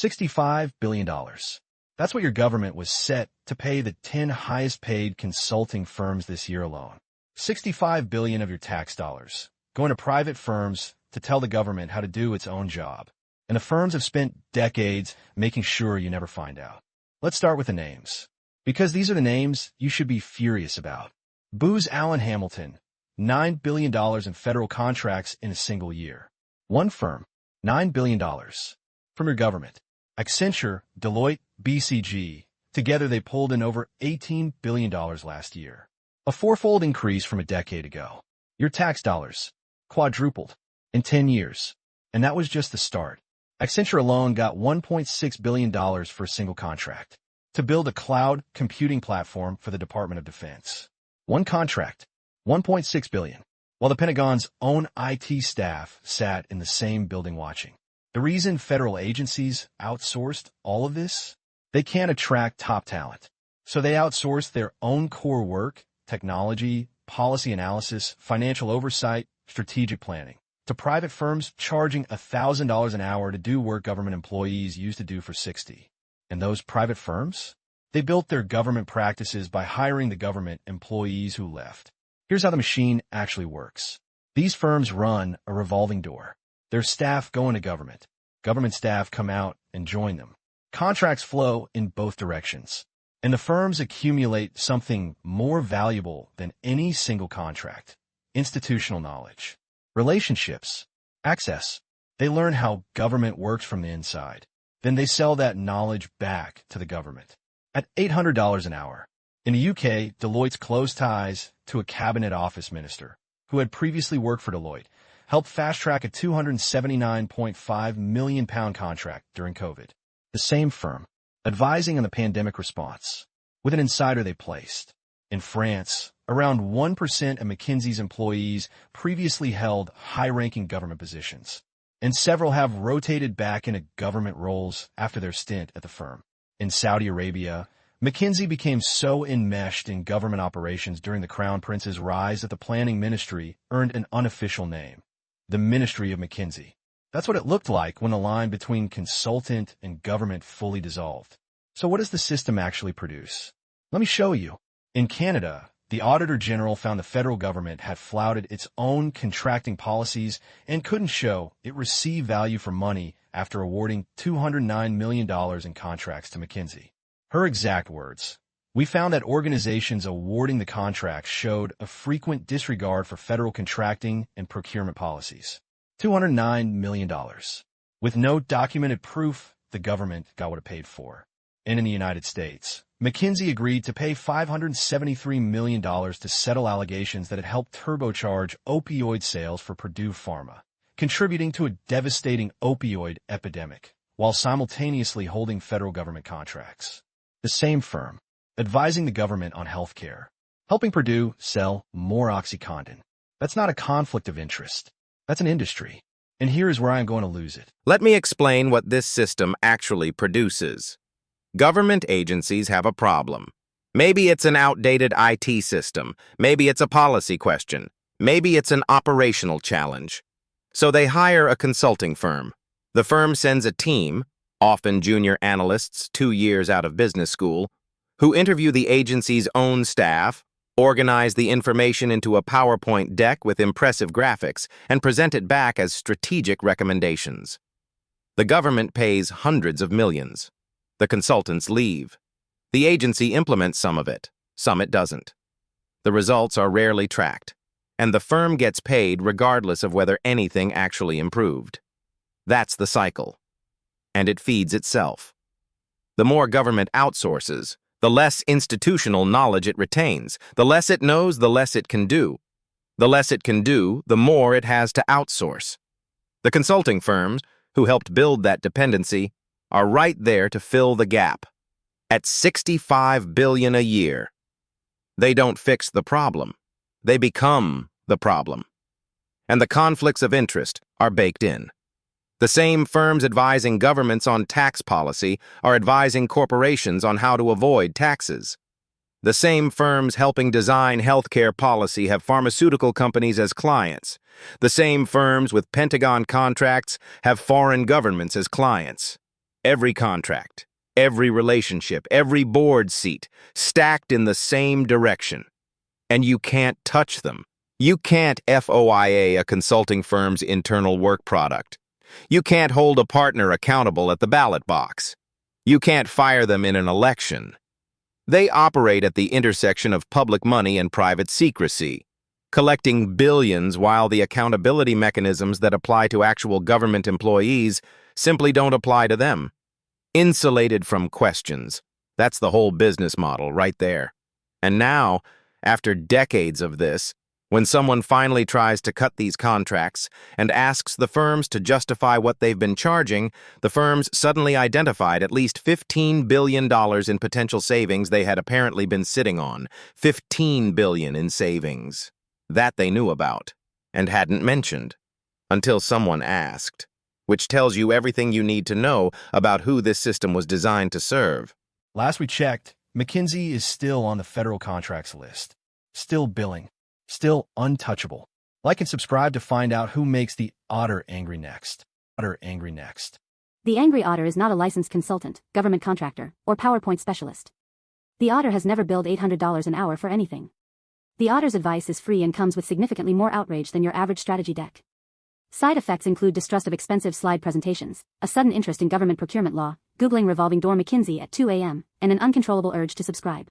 $65 billion. That's what your government was set to pay the 10 highest paid consulting firms this year alone. $65 billion of your tax dollars going to private firms to tell the government how to do its own job. And the firms have spent decades making sure you never find out. Let's start with the names, because these are the names you should be furious about. Booz Allen Hamilton, $9 billion in federal contracts in a single year. One firm, $9 billion. From your government. Accenture, Deloitte, BCG. Together they pulled in over $18 billion last year. A fourfold increase from a decade ago. Your tax dollars quadrupled in 10 years. And that was just the start. Accenture alone got $1.6 billion for a single contract to build a cloud computing platform for the Department of Defense. One contract, $1.6 billion, while the Pentagon's own IT staff sat in the same building watching. The reason federal agencies outsourced all of this? They can't attract top talent. So they outsourced their own core work, technology, policy analysis, financial oversight, strategic planning, to private firms charging $1,000 an hour to do work government employees used to do for $60. And those private firms? They built their government practices by hiring the government employees who left. Here's how the machine actually works. These firms run a revolving door. Their staff go into government. Government staff come out and join them. Contracts flow in both directions. And the firms accumulate something more valuable than any single contract. Institutional knowledge. Relationships. Access. They learn how government works from the inside. Then they sell that knowledge back to the government. At $800 an hour. In the UK, Deloitte's close ties to a cabinet office minister, who had previously worked for Deloitte, helped fast-track a £279.5 million contract during COVID. The same firm, advising on the pandemic response, with an insider they placed. In France, around 1% of McKinsey's employees previously held high-ranking government positions, and several have rotated back into government roles after their stint at the firm. In Saudi Arabia, McKinsey became so enmeshed in government operations during the Crown Prince's rise that the planning ministry earned an unofficial name, the Ministry of McKinsey. That's what it looked like when the line between consultant and government fully dissolved. So what does the system actually produce? Let me show you. In Canada, the Auditor General found the federal government had flouted its own contracting policies and couldn't show it received value for money after awarding $209 million in contracts to McKinsey. Her exact words: "We found that organizations awarding the contracts showed a frequent disregard for federal contracting and procurement policies." $209 million. With no documented proof, the government got what it paid for. And in the United States, McKinsey agreed to pay $573 million to settle allegations that it helped turbocharge opioid sales for Purdue Pharma, contributing to a devastating opioid epidemic, while simultaneously holding federal government contracts. The same firm, advising the government on health care, helping Purdue sell more OxyContin. That's not a conflict of interest. That's an industry. And here is where I'm going to lose it. Let me explain what this system actually produces. Government agencies have a problem. Maybe it's an outdated IT system. Maybe it's a policy question. Maybe it's an operational challenge. So they hire a consulting firm. The firm sends a team, often junior analysts 2 years out of business school, who interview the agency's own staff, organize the information into a PowerPoint deck with impressive graphics, and present it back as strategic recommendations. The government pays hundreds of millions. The consultants leave. The agency implements some of it, some it doesn't. The results are rarely tracked, and the firm gets paid regardless of whether anything actually improved. That's the cycle. And it feeds itself. The more government outsources, the less institutional knowledge it retains. The less it knows, the less it can do. The less it can do, the more it has to outsource. The consulting firms, who helped build that dependency, are right there to fill the gap. At $65 billion a year. They don't fix the problem. They become the problem. And the conflicts of interest are baked in. The same firms advising governments on tax policy are advising corporations on how to avoid taxes. The same firms helping design healthcare policy have pharmaceutical companies as clients. The same firms with Pentagon contracts have foreign governments as clients. Every contract, every relationship, every board seat, stacked in the same direction. And you can't touch them. You can't FOIA a consulting firm's internal work product. You can't hold a partner accountable at the ballot box. You can't fire them in an election. They operate at the intersection of public money and private secrecy, collecting billions while the accountability mechanisms that apply to actual government employees simply don't apply to them. Insulated from questions. That's the whole business model right there. And now, after decades of this, when someone finally tries to cut these contracts and asks the firms to justify what they've been charging, the firms suddenly identified at least $15 billion in potential savings they had apparently been sitting on. $15 billion in savings. That they knew about, and hadn't mentioned, until someone asked, which tells you everything you need to know about who this system was designed to serve. Last we checked, McKinsey is still on the federal contracts list. Still billing. Still untouchable. Like and subscribe to find out who makes the Otter angry next. Otter angry next. The Angry Otter is not a licensed consultant, government contractor, or PowerPoint specialist. The Otter has never billed $800 an hour for anything. The Otter's advice is free and comes with significantly more outrage than your average strategy deck. Side effects include distrust of expensive slide presentations, a sudden interest in government procurement law, Googling revolving door McKinsey at 2 a.m., and an uncontrollable urge to subscribe.